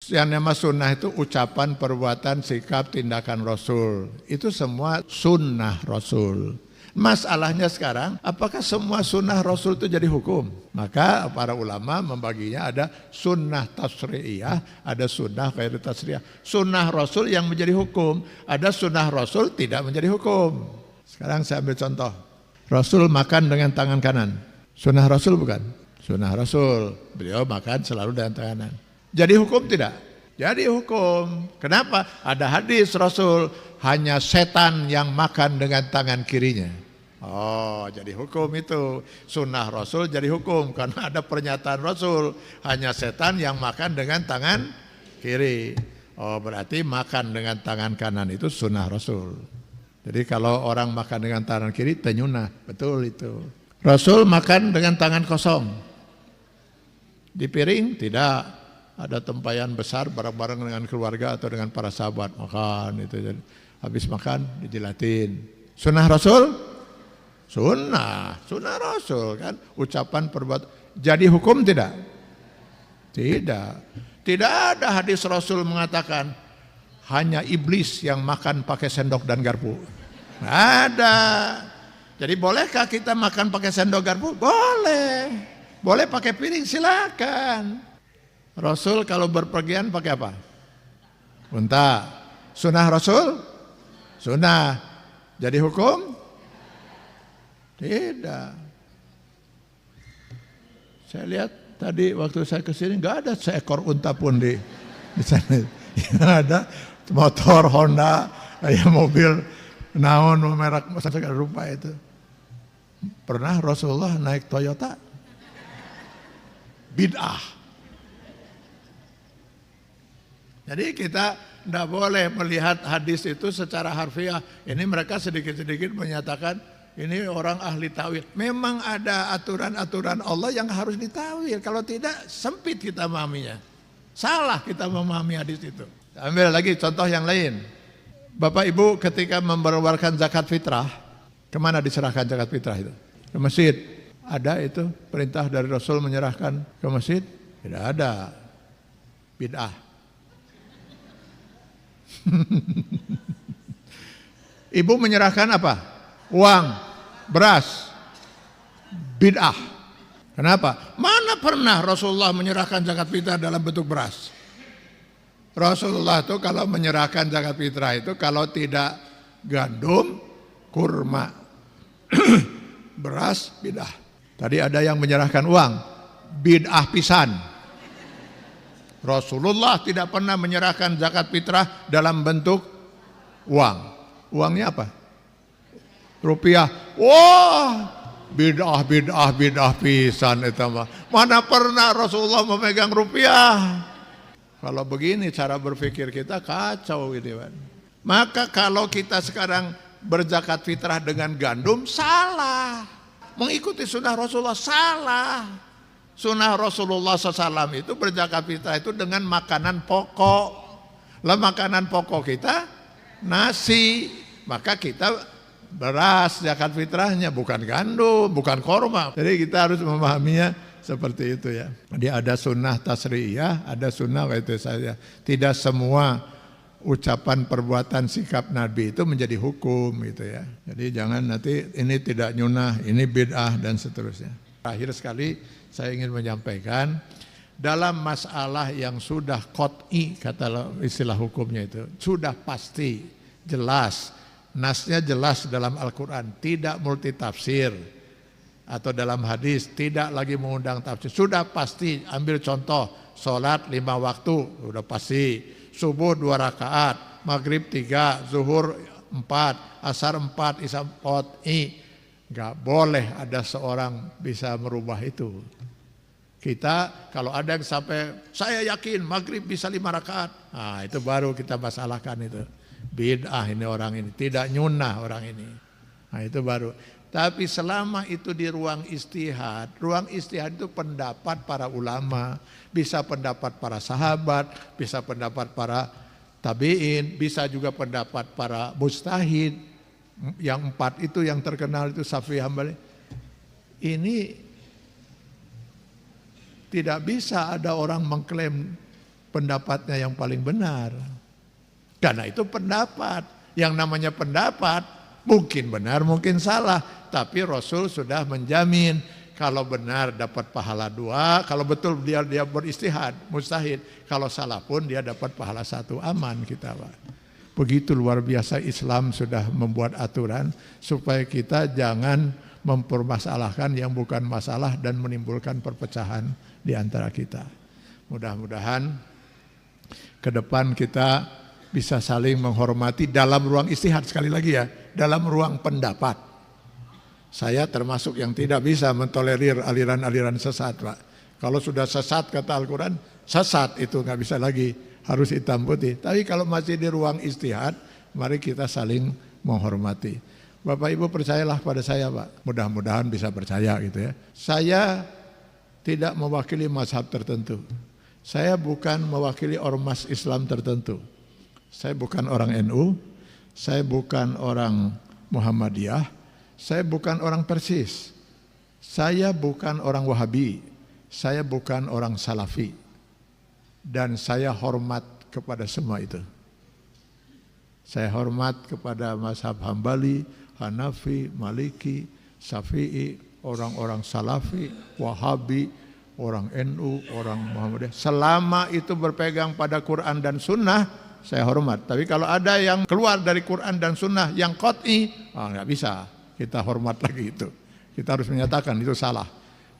Yang nama sunnah itu ucapan, perbuatan, sikap, tindakan Rasul. Itu semua sunnah Rasul. Masalahnya sekarang, apakah semua sunnah Rasul itu jadi hukum? Maka para ulama membaginya ada sunnah tasri'iyah, ada sunnah ghairu tasri'iyah. Sunnah Rasul yang menjadi hukum, ada sunnah Rasul tidak menjadi hukum. Sekarang saya ambil contoh. Rasul makan dengan tangan kanan. Sunnah Rasul bukan? Sunnah Rasul. Beliau makan selalu dengan tangan kanan. Jadi hukum tidak? Jadi hukum. Kenapa? Ada hadis Rasul, hanya setan yang makan dengan tangan kirinya. Oh, jadi hukum itu. Sunnah Rasul jadi hukum karena ada pernyataan Rasul, hanya setan yang makan dengan tangan kiri. Oh, berarti makan dengan tangan kanan itu sunnah Rasul. Jadi kalau orang makan dengan tangan kiri tenyunah, betul itu. Rasul makan dengan tangan kosong. Di piring tidak, ada tempayan besar bareng-bareng dengan keluarga atau dengan para sahabat makan itu. Habis makan dijilatin. Sunnah Rasul? Sunnah Rasul kan, ucapan perbuatan. Jadi hukum tidak? Tidak. Tidak ada hadis Rasul mengatakan hanya iblis yang makan pakai sendok dan garpu. Nggak ada. Jadi bolehkah kita makan pakai sendok garpu? Boleh. Boleh pakai piring, silakan. Rasul kalau berpergian pakai apa? Unta. Sunnah Rasul? Sunnah. Jadi hukum? Tidak. Saya lihat tadi waktu saya kesini nggak ada seekor unta pun di sana. Yang ada motor Honda, mobil naon merek segala rupa itu. Pernah Rasulullah naik Toyota? Bid'ah. Jadi kita tidak boleh melihat hadis itu secara harfiah. Ini mereka sedikit-sedikit menyatakan ini orang ahli tawil. Memang ada aturan-aturan Allah yang harus ditawil. Kalau tidak, sempit kita memahaminya. Salah kita memahami hadis itu. Ambil lagi contoh yang lain. Bapak Ibu ketika membayarkan zakat fitrah, kemana diserahkan zakat fitrah itu? Ke masjid. Ada itu perintah dari Rasul menyerahkan ke masjid? Tidak ada. Bid'ah. Ibu menyerahkan apa? Uang. Beras, bid'ah. Kenapa? Mana pernah Rasulullah menyerahkan zakat fitrah dalam bentuk beras? Rasulullah itu kalau menyerahkan zakat fitrah itu kalau tidak gandum, kurma. Beras, bid'ah. Tadi ada yang menyerahkan uang, bid'ah pisan. Rasulullah tidak pernah menyerahkan zakat fitrah dalam bentuk uang. Uangnya apa? Rupiah. Wah, bid'ah pisan itu mah. Mana pernah Rasulullah memegang rupiah? Kalau begini cara berpikir kita kacau gitu kan. Maka kalau kita sekarang berzakat fitrah dengan gandum salah. Mengikuti sunnah Rasulullah salah. Sunnah Rasulullah SAW itu berzakat fitrah itu dengan makanan pokok. Lah makanan pokok kita nasi. Maka kita beras zakat fitrahnya bukan gandum, bukan korma. Jadi kita harus memahaminya seperti itu ya. Jadi ada sunnah tasri'iyah, ada sunnah itu saja. Tidak semua ucapan, perbuatan, sikap Nabi itu menjadi hukum gitu ya. Jadi jangan nanti ini tidak nyunah, ini bid'ah dan seterusnya. Terakhir sekali saya ingin menyampaikan dalam masalah yang sudah qat'i kata istilah hukumnya itu sudah pasti jelas. Nasnya jelas dalam Al-Quran, tidak multitafsir. Atau dalam hadis, tidak lagi mengundang tafsir. Sudah pasti, ambil contoh, sholat 5 waktu, sudah pasti. Subuh 2 rakaat, maghrib 3, zuhur 4, asar 4, isya 4. Gak boleh ada seorang bisa merubah itu. Kita kalau ada yang sampai, saya yakin maghrib bisa 5 rakaat. Nah itu baru kita masalahkan itu. Bid'ah ini orang ini, tidak nyunah orang ini. Nah itu baru. Tapi selama itu di ruang istihad itu pendapat para ulama, bisa pendapat para sahabat, bisa pendapat para tabi'in, bisa juga pendapat para mujtahid. Yang 4 itu yang terkenal itu Syafi'i, Hambali. Ini tidak bisa ada orang mengklaim pendapatnya yang paling benar. Karena itu pendapat. Yang namanya pendapat mungkin benar, mungkin salah. Tapi Rasul sudah menjamin kalau benar dapat pahala 2, kalau betul dia beristihad, mustahid. Kalau salah pun dia dapat pahala 1, aman kita, Pak. Begitu luar biasa Islam sudah membuat aturan supaya kita jangan mempermasalahkan yang bukan masalah dan menimbulkan perpecahan di antara kita. Mudah-mudahan ke depan kita bisa saling menghormati dalam ruang istihad, sekali lagi ya, dalam ruang pendapat. Saya termasuk yang tidak bisa mentolerir aliran-aliran sesat, Pak. Kalau sudah sesat kata Al-Quran, sesat itu nggak bisa lagi, harus hitam putih. Tapi kalau masih di ruang istihad, mari kita saling menghormati. Bapak Ibu percayalah pada saya, Pak. Mudah-mudahan bisa percaya gitu ya. Saya tidak mewakili mazhab tertentu. Saya bukan mewakili ormas Islam tertentu. Saya bukan orang NU, saya bukan orang Muhammadiyah, saya bukan orang Persis, saya bukan orang Wahabi, saya bukan orang Salafi, dan saya hormat kepada semua itu. Saya hormat kepada mazhab Hambali, Hanafi, Maliki, Syafi'i, orang-orang Salafi, Wahabi, orang NU, orang Muhammadiyah. Selama itu berpegang pada Quran dan Sunnah, saya hormat. Tapi kalau ada yang keluar dari Quran dan Sunnah yang qat'i, nggak bisa. Kita hormat lagi itu. Kita harus menyatakan itu salah.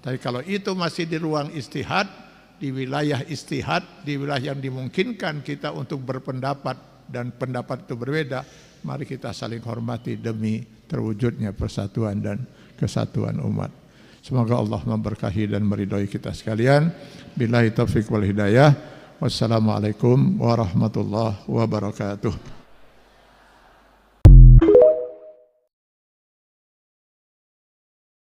Tapi kalau itu masih di ruang istihad, di wilayah istihad, di wilayah yang dimungkinkan kita untuk berpendapat dan pendapat itu berbeda, mari kita saling hormati demi terwujudnya persatuan dan kesatuan umat. Semoga Allah memberkahi dan meridhai kita sekalian. Billahi taufiq wal hidayah. Wassalamualaikum warahmatullahi wabarakatuh.